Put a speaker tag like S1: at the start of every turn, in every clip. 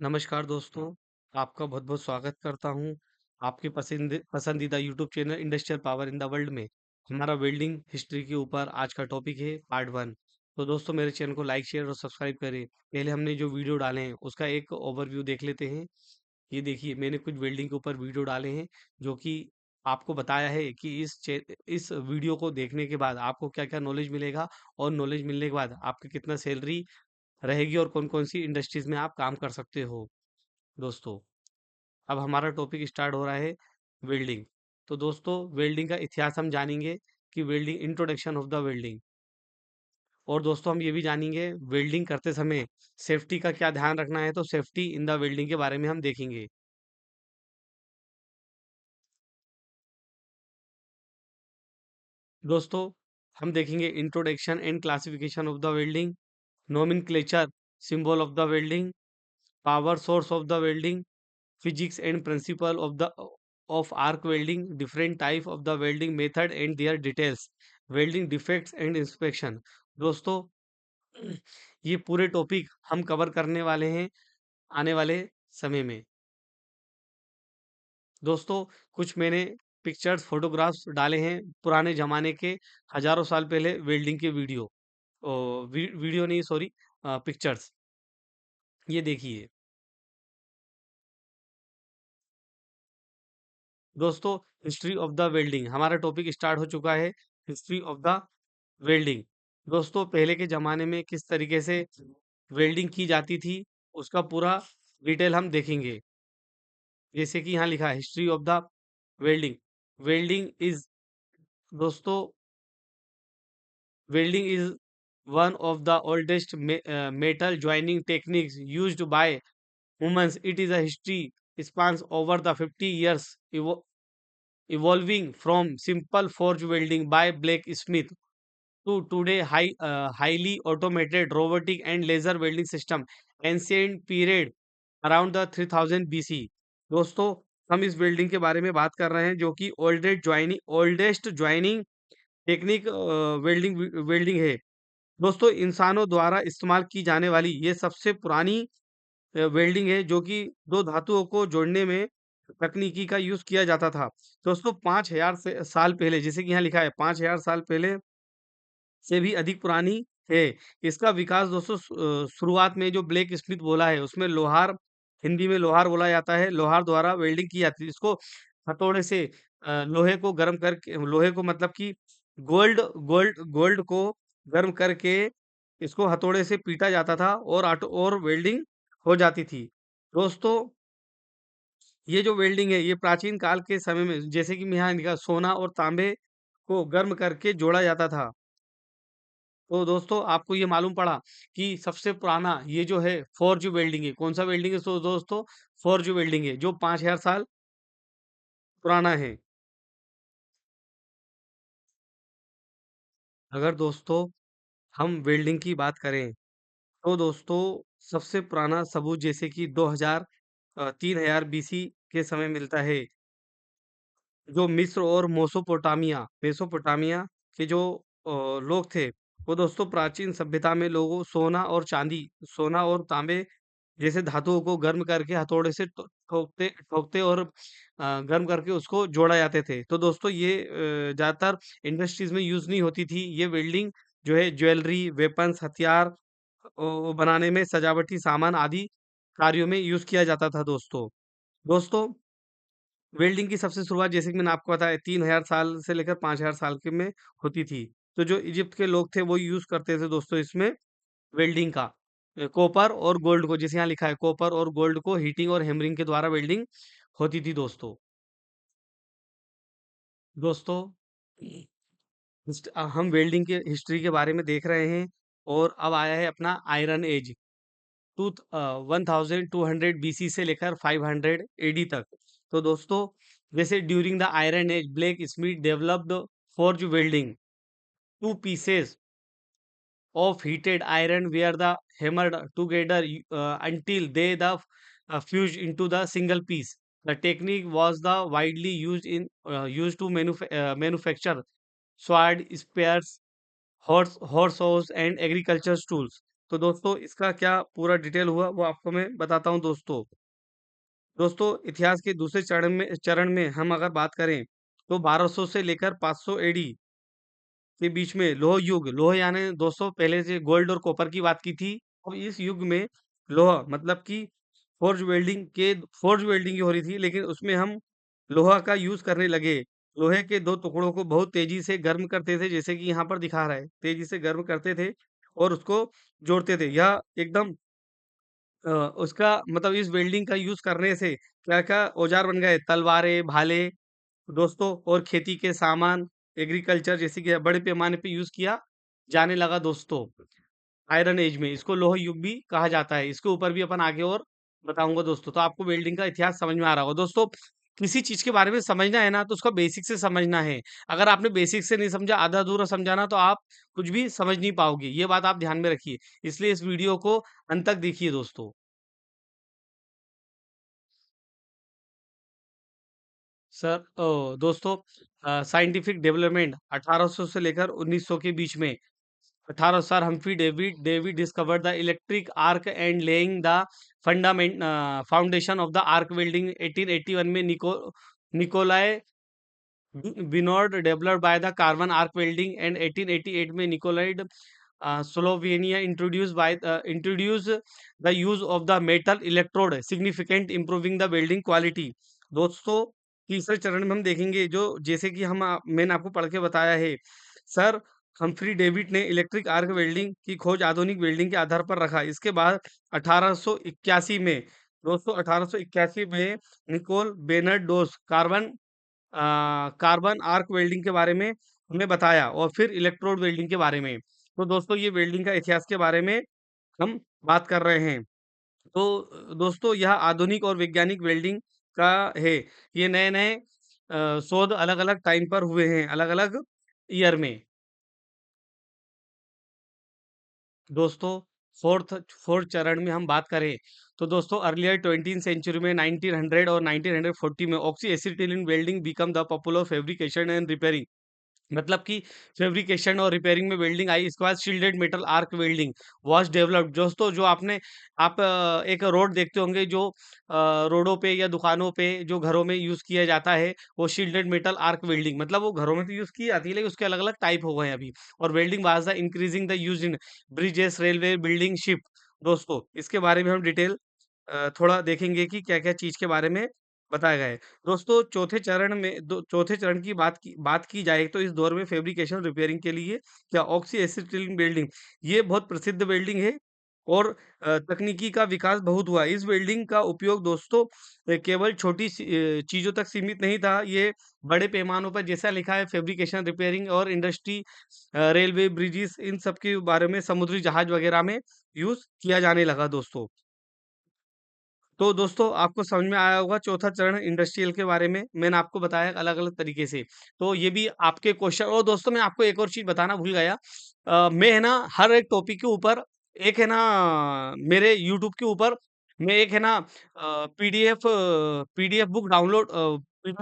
S1: नमस्कार दोस्तों, आपका बहुत-बहुत स्वागत करता हूँ, आपके पसंदीदा YouTube channel industrial power in the world में। हमारा वेल्डिंग हिस्ट्री के ऊपर आज का टॉपिक है पार्ट 1। तो दोस्तों मेरे चैनल को लाइक, शेयर और सब्सक्राइब करें। पहले हमने जो वीडियो डाले हैं, उसका एक ओवरव्यू देख लेते हैं। ये देखिए मैंने कुछ वेल्डिंग के ऊपर वीडियो डाले हैं, जो कि आपको बताया है कि इस वीडियो को देखने के बाद आपको क्या-क्या नॉलेज मिलेगा और नॉलेज मिलने के बाद आपका कितना सैलरी रहेगी और कौन-कौन सी इंडस्ट्रीज़ में आप काम कर सकते हो। दोस्तों अब हमारा टॉपिक स्टार्ट हो रहा है वेल्डिंग। तो दोस्तों वेल्डिंग का इतिहास हम जानेंगे कि welding introduction of the welding. और दोस्तों हम ये भी जानेंगे वेल्डिंग करते समय सेफ्टी का क्या ध्यान रखना है, तो सेफ्टी इन द वेल्डिंग के बारे में हम देखेंगे। दोस्तों हम देखेंगे introduction and classification of the welding, nomenclature, symbol of the welding, power source of the welding, physics and principle of arc welding, different type of the welding method and their details, welding defects and inspection। दोस्तों ये पूरे topic हम cover करने वाले हैं आने वाले समय में। दोस्तों कुछ मैंने पिक्चर्स फोटोग्राफ्स डाले हैं पुराने जमाने के, हजारों साल पहले वेल्डिंग के वीडियो, वीडियो नहीं सॉरी, पिक्चर्स। ये देखिए दोस्तों, हिस्ट्री ऑफ द वेल्डिंग हमारा टॉपिक स्टार्ट हो चुका है। History of the welding. दोस्तों पहले के ज़माने में किस तरीके से वेल्डिंग की जाती थी, उसका पूरा डिटेल हम देखेंगे। जैसे कि यहाँ लिखा है history of the welding. Welding is दोस्तों welding is one of the oldest metal joining techniques used by humans. It is a history spans over the 50 years, evolving from simple forge welding by blacksmith to today highly automated robotic and laser welding system। Ancient period around the 3000 BC। दोस्तों हम इस welding के बारे में बात कर रहे हैं, जो कि oldest joining technique welding welding है। दोस्तों इंसानों द्वारा इस्तेमाल की जाने वाली ये सबसे पुरानी वेल्डिंग है, जो कि दो धातुओं को जोड़ने में तकनीकी का यूज किया जाता था। दोस्तों 5000 से साल पहले, जैसे कि यहाँ लिखा है 5000 साल पहले से भी अधिक पुरानी है। इसका विकास दोस्तों शुरुआत में जो ब्लैक स्मिथ बोला है, उसमें लोहार, हिंदी में लोहार बोला जाता है, लोहार द्वारा वेल्डिंग की जाती है। इसको हथौड़े से लोहे को गर्म करके, लोहे को मतलब कि गोल्ड को गर्म करके इसको हथौड़े से पीटा जाता था और और वेल्डिंग हो जाती थी। दोस्तों ये जो वेल्डिंग है, ये प्राचीन काल के समय में, जैसे कि मैं यहाँ लिखा, सोना और तांबे को गर्म करके जोड़ा जाता था। तो दोस्तों आपको ये मालूम पड़ा कि सबसे पुराना ये जो है फोर्ज वेल्डिंग है। कौन सा वेल्डिंग है? तो दोस्तों फोर्ज वेल्डिंग है, जो 5000 साल पुराना है। अगर दोस्तों हम वेल्डिंग की बात करें, तो दोस्तों सबसे पुराना सबूत जैसे कि 2000 3000 बीसी के समय मिलता है, जो मिस्र और मेसोपोटामिया के जो लोग थे, वो दोस्तों प्राचीन सभ्यता में लोगों सोना और तांबे जैसे धातुओं को गर्म करके हथौड़े से ठोकते ठोकते और गर्म करके उसको जोड़ा जाते थे। तो दोस्तों ये ज़्यादातर इंडस्ट्रीज में यूज़ नहीं होती थी। ये वेल्डिंग जो है ज्वेलरी, वेपन्स, हथियार बनाने में, सजावटी सामान आदि कार्यों में यूज़ किया जाता था दोस्तों। दोस्तों वेल्डिंग की सबसे शुरुआत, जैसे कि मैंने आपको बताया, 3000 साल से लेकर 5000 साल के में होती थी। तो जो इजिप्ट के लोग थे वो यूज़ करते थे दोस्तों इसमें वेल्डिंग का। कॉपर और गोल्ड को, जैसे यहाँ लिखा है, कॉपर और गोल्ड को हीटिंग और हैमरिंग के द्वारा वेल्डिंग होती थी दोस्तों। दोस्तों हम वेल्डिंग के हिस्ट्री के बारे में देख रहे हैं, और अब आया है अपना आयरन एज। 1200 बीसी से लेकर 500 एडी तक। तो दोस्तों जैसे during the iron age blacksmith developed forge welding, two pieces of heated iron were the hammered together until they fused into the single piece. The technique was the widely used to manufacture sword, spears, horse saws, and agriculture tools. तो दोस्तों इसका क्या पूरा detail हुआ वो आपको मैं बताता हूँ दोस्तों। दोस्तों इतिहास के दूसरे चरण में हम अगर बात करें तो 1200 से लेकर 500 एडी के बीच में लौह यानी दोस्तों पहले से गोल्ड और कॉपर की बात की थी। और इस युग में लोहा मतलब कि फोर्ज वेल्डिंग ही हो रही थी, लेकिन उसमें हम लोहा का यूज करने लगे। लोहे के दो टुकड़ों को बहुत तेजी से गर्म करते थे, जैसे कि यहाँ पर दिखा रहा है, तेजी से गर्म करते थे और उसको जोड़ते थे। यह एकदम उसका मतलब इस वेल्डिंग का यूज करने से क्या क्या औजार बन गए, तलवारें, भाले दोस्तों, और खेती के सामान, एग्रीकल्चर जैसे कि बड़े पैमाने पे यूज किया जाने लगा दोस्तों। आयरन एज में इसको लौह युग भी कहा जाता है। इसके ऊपर भी अपन आगे और बताऊंगा दोस्तों। तो आपको वेल्डिंग का इतिहास समझ में आ रहा होगा दोस्तों। किसी चीज के बारे में समझना है ना तो उसका बेसिक से समझना है। अगर आपने बेसिक से नहीं समझा, आधा अधूरा समझा ना, तो आप कुछ भी समझ नहीं पाओगे। ये बात आप ध्यान में रखिए। इसलिए इस वीडियो को अंत तक देखिए दोस्तों। सर दोस्तों साइंटिफिक डेवलपमेंट 1800 से लेकर 1900 के बीच में 18 sir Humphry David discovered the electric arc and laying the fundament foundation of the arc welding. 1881 में निकोलाय बिनॉर्ड developed by the carbon arc welding. And 1888 में निकोलाइड Slovenia introduced the use of the metal electrode, significant improving the welding quality। दोस्तों तीसरे चरण में हम देखेंगे जो जैसे कि मैंने आपको पढ़ के बताया है। सर हम्फ्री डेविड ने इलेक्ट्रिक आर्क वेल्डिंग की खोज आधुनिक वेल्डिंग के आधार पर रखा। इसके बाद 1881 में दोस्तों 1881 में निकोल बेनर्डोस कार्बन आर्क वेल्डिंग के बारे में हमें बताया, और फिर इलेक्ट्रोड वेल्डिंग के बारे में। तो दोस्तों ये वेल्डिंग का इतिहास के बारे में हम बात कर रहे हैं। तो दोस्तों यह आधुनिक और वैज्ञानिक वेल्डिंग का है। ये नए नए शोध अलग अलग टाइम पर हुए हैं, अलग अलग ईयर में। दोस्तों फोर्थ फोर्थ चरण में हम बात करें तो दोस्तों अर्लियर 20 सेंचुरी में 1900 और 1940 में oxy acetylene welding become the popular fabrication and repairing. मतलब कि फैब्रिकेशन और रिपेयरिंग में वेल्डिंग आई। इसके बाद shielded metal arc welding was developed. दोस्तों जो आप एक रोड देखते होंगे जो रोडों पे या दुकानों पे जो घरों में यूज किया जाता है, वो शील्डेड मेटल आर्क वेल्डिंग, मतलब वो घरों में तो यूज की जाती है, लेकिन उसके अलग अलग टाइप हो गए हैं अभी। और welding was the increasing the use in bridges, railway, building, ship. दोस्तों इसके बारे में हम डिटेल थोड़ा देखेंगे कि क्या क्या चीज के बारे में बताया गया है। दोस्तों चौथे चरण की बात की जाए तो इस दौर में फैब्रिकेशन रिपेयरिंग के लिए क्या ऑक्सी एसिटिलीन वेल्डिंग ये बहुत प्रसिद्ध वेल्डिंग है। और तकनीकी का विकास बहुत हुआ। इस वेल्डिंग का उपयोग दोस्तों केवल चीजों तक सीमित नहीं था। ये बड़े पैमानों पर जैसा लिखा है फैब्रिकेशन, रिपेयरिंग और इंडस्ट्री, रेलवे, ब्रिजेस, इन सब के बारे में, समुद्री जहाज वगैरह में यूज किया जाने लगा दोस्तों। तो दोस्तों आपको समझ में आया होगा चौथा चरण इंडस्ट्रियल के बारे में मैंने आपको बताया अलग अलग तरीके से। तो ये भी आपके क्वेश्चन। और दोस्तों मैं आपको एक और चीज बताना भूल गया। मैं है ना हर एक टॉपिक के ऊपर एक है ना मेरे यूट्यूब के ऊपर मैं एक है ना पीडीएफ बुक पीडीएफ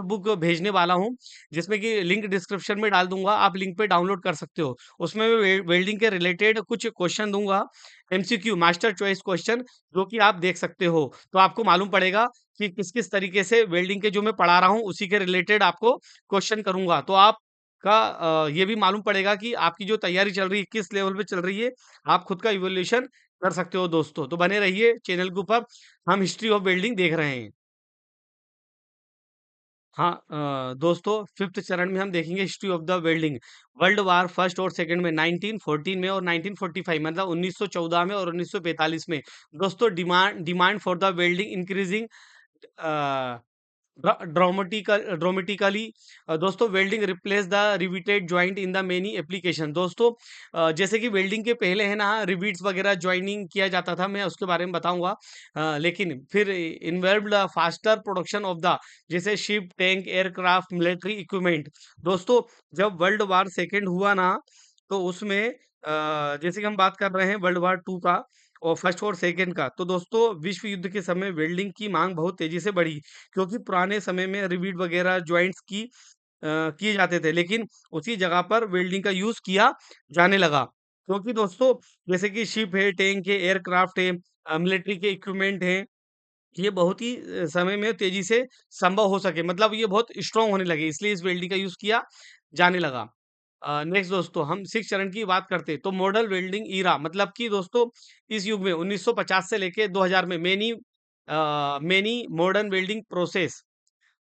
S1: बुक भेजने वाला हूँ, जिसमें कि लिंक डिस्क्रिप्शन में डाल दूंगा। आप लिंक पे डाउनलोड कर सकते हो। उसमें मैं वेल्डिंग के रिलेटेड कुछ क्वेश्चन दूंगा, एमसीक्यू मास्टर चॉइस क्वेश्चन, जो कि आप देख सकते हो। तो आपको मालूम पड़ेगा कि किस किस तरीके से वेल्डिंग के जो मैं पढ़ा रहा हूँ उसी के रिलेटेड आपको क्वेश्चन करूंगा। तो आपका ये भी मालूम पड़ेगा कि आपकी जो तैयारी चल रही है किस लेवल पे चल रही है। आप खुद का इवोल्यूशन कर सकते हो दोस्तों। तो बने रहिए चैनल के ऊपर। हम हिस्ट्री ऑफ वेल्डिंग देख रहे हैं। हाँ दोस्तों फिफ्थ चरण में हम देखेंगे history of the welding. World war first और सेकंड में 1914 में और 1945, मतलब 1914 में और 1945 में दोस्तों demand for the welding increasing dramatically. दोस्तों welding replace the riveted joint in the many application. दोस्तों जैसे कि वेल्डिंग के पहले है ना रिविट्स वगैरह ज्वाइनिंग किया जाता था, मैं उसके बारे में बताऊंगा। लेकिन फिर involve the faster production of the जैसे ship, tank, aircraft, military equipment. दोस्तों जब वर्ल्ड वार सेकेंड हुआ ना तो उसमें जैसे कि हम बात कर रहे हैं वर्ल्ड वार टू का और फर्स्ट और सेकंड का, तो दोस्तों विश्व युद्ध के समय वेल्डिंग की मांग बहुत तेजी से बढ़ी, क्योंकि पुराने समय में रिविट वगैरह जॉइंट्स किए जाते थे, लेकिन उसी जगह पर वेल्डिंग का यूज किया जाने लगा। क्योंकि दोस्तों जैसे कि शिप है, टैंक है, एयरक्राफ्ट है, मिलिट्री के इक्विपमेंट हैं, ये बहुत ही समय में तेज़ी से संभव हो सके, मतलब ये बहुत स्ट्रॉन्ग होने लगे, इसलिए इस वेल्डिंग का यूज़ किया जाने लगा। नेक्स्ट दोस्तों हम 6 चरण की बात करते हैं, तो मॉडल वेल्डिंग ईरा मतलब कि दोस्तों इस युग में 1950 से लेके 2000 में मेनी मॉडर्न वेल्डिंग प्रोसेस।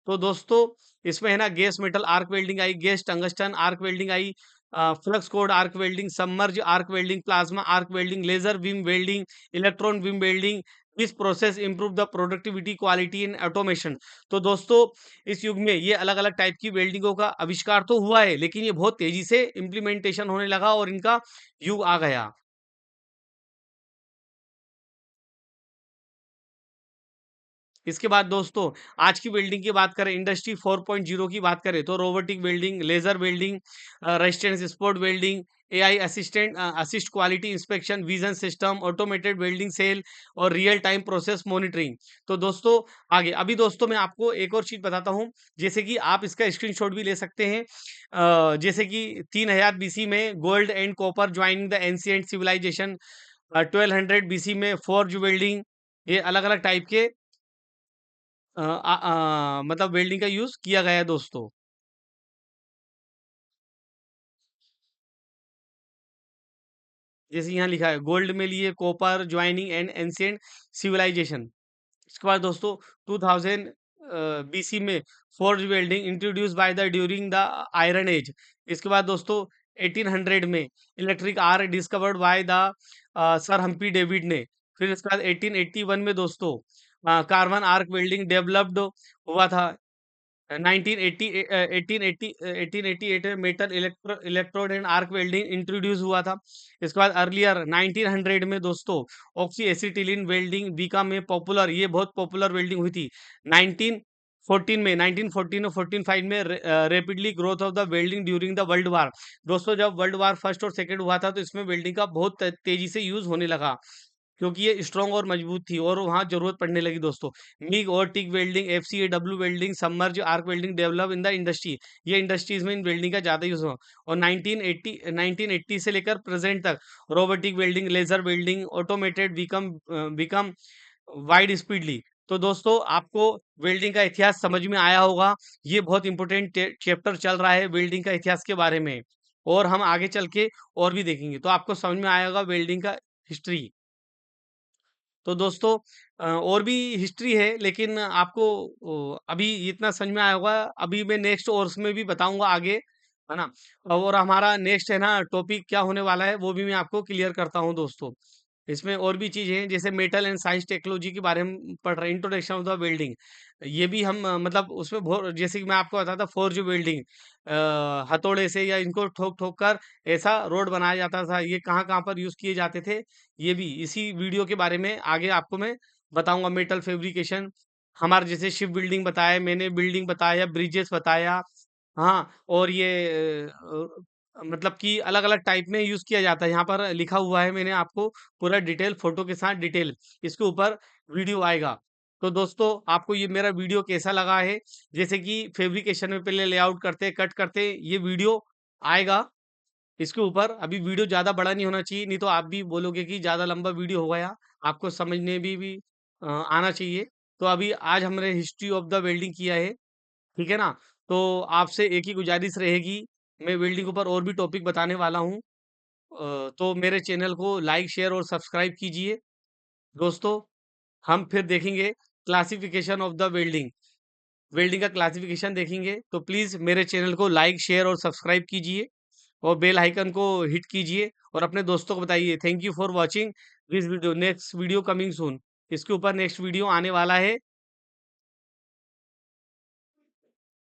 S1: तो दोस्तों इसमें है ना गैस मेटल आर्क वेल्डिंग आई, गैस टंगस्टन आर्क वेल्डिंग आई, flux cored arc welding, submerge arc welding, plasma arc welding, laser beam welding, electron beam welding. This process improve the productivity quality in automation. तो दोस्तों इस युग में ये अलग अलग टाइप की वेल्डिंगों का आविष्कार तो हुआ है, लेकिन ये बहुत तेजी से इम्प्लीमेंटेशन होने लगा और इनका युग आ गया। इसके बाद दोस्तों आज की वेल्डिंग की बात करें, इंडस्ट्री 4.0 की बात करें, तो robotic welding, laser welding, resistance spot welding, AI assist quality inspection, vision system, automated welding cell और रियल टाइम प्रोसेस मॉनिटरिंग। तो दोस्तों आगे अभी दोस्तों मैं आपको एक और चीज बताता हूँ, जैसे कि आप इसका स्क्रीनशॉट भी ले सकते हैं। जैसे कि 3000 बीसी में gold and copper joining the ancient civilization, 1200 BC में फॉर्ज वेल्डिंग, ये अलग अलग टाइप के मतलब वेल्डिंग का यूज़ किया गया है दोस्तों। जैसे यहाँ लिखा है गोल्ड में लिए copper joining and ancient civilization. इसके बाद दोस्तों 2000 बीसी में forge welding introduce by the during the iron age. इसके बाद दोस्तों 1800 में electric arc discovered by the sir Humphry David ने। फिर इसके बाद 1881 में दोस्तों कार्बन आर्क वेल्डिंग डेवलप्ड हुआ था। 1980 1888 में metal electrode and arc welding introduce हुआ था। इसके बाद अर्लियर 1900 में दोस्तों ऑक्सी एसिटिलीन वेल्डिंग बीका में पॉपुलर, ये बहुत पॉपुलर वेल्डिंग हुई थी। 1914 और 45 में rapidly growth of the welding during the world war. दोस्तों जब वर्ल्ड वार फर्स्ट और सेकंड हुआ था तो इसमें वेल्डिंग का बहुत तेजी से यूज होने लगा, क्योंकि ये स्ट्रॉन्ग और मजबूत थी और वहाँ ज़रूरत पड़ने लगी दोस्तों। मिग और TIG welding, FCAW welding, submerge arc welding develop in the industry. ये इंडस्ट्रीज में इन वेल्डिंग का ज़्यादा यूज़ हुआ। और 1980 से लेकर प्रेजेंट तक robotic welding, laser welding, automated become wide speedily. तो दोस्तों आपको वेल्डिंग का इतिहास समझ में आया होगा। ये बहुत इंपॉर्टेंट चैप्टर चल रहा है वेल्डिंग का इतिहास के बारे में, और हम आगे चल के और भी देखेंगे, तो आपको समझ में आएगा वेल्डिंग का हिस्ट्री। तो दोस्तों और भी हिस्ट्री है, लेकिन आपको अभी इतना समझ में आया होगा। अभी मैं नेक्स्ट और उसमें भी बताऊंगा आगे, है ना। और हमारा नेक्स्ट है ना टॉपिक क्या होने वाला है वो भी मैं आपको क्लियर करता हूँ दोस्तों। इसमें और भी चीजें हैं, जैसे मेटल एंड साइंस टेक्नोलॉजी के बारे में पढ़ रहे हैं, इंट्रोडक्शन ऑफ द वेल्डिंग। ये भी हम मतलब उसमें बहुत, जैसे कि मैं आपको बताता फोर्ज वेल्डिंग, हथौड़े से या इनको ठोक ठोक कर ऐसा रोड बनाया जाता था, ये कहाँ कहाँ पर यूज किए जाते थे, ये भी इसी वीडियो के बारे में आगे आपको मैं बताऊंगा। मेटल फैब्रिकेशन, हमारे जैसे शिप बिल्डिंग बताया मैंने, बिल्डिंग बताया, ब्रिजेस बताया, हाँ। और ये मतलब कि अलग अलग टाइप में यूज किया जाता है, यहाँ पर लिखा हुआ है मैंने आपको पूरा डिटेल, फोटो के साथ डिटेल इसके ऊपर वीडियो आएगा। तो दोस्तों आपको ये मेरा वीडियो कैसा लगा है, जैसे कि फैब्रिकेशन में पहले लेआउट करते कट करते, ये वीडियो आएगा इसके ऊपर। अभी वीडियो ज़्यादा बड़ा नहीं होना चाहिए, नहीं तो आप भी बोलोगे कि ज़्यादा लंबा वीडियो हो गया, आपको समझने भी आना चाहिए। तो अभी आज हमने हिस्ट्री ऑफ द वेल्डिंग किया है, ठीक है ना। तो आपसे एक ही गुजारिश रहेगी, मैं वेल्डिंग के ऊपर और भी टॉपिक बताने वाला हूँ। तो मेरे चैनल को लाइक शेयर और सब्सक्राइब कीजिए दोस्तों। हम फिर देखेंगे classification of the welding, welding का क्लासिफिकेशन देखेंगे। तो प्लीज़ मेरे चैनल को लाइक शेयर और सब्सक्राइब कीजिए और बेल आइकन को हिट कीजिए और अपने दोस्तों को बताइए। Thank you for watching this video, next video coming soon. इसके ऊपर नेक्स्ट वीडियो आने वाला है।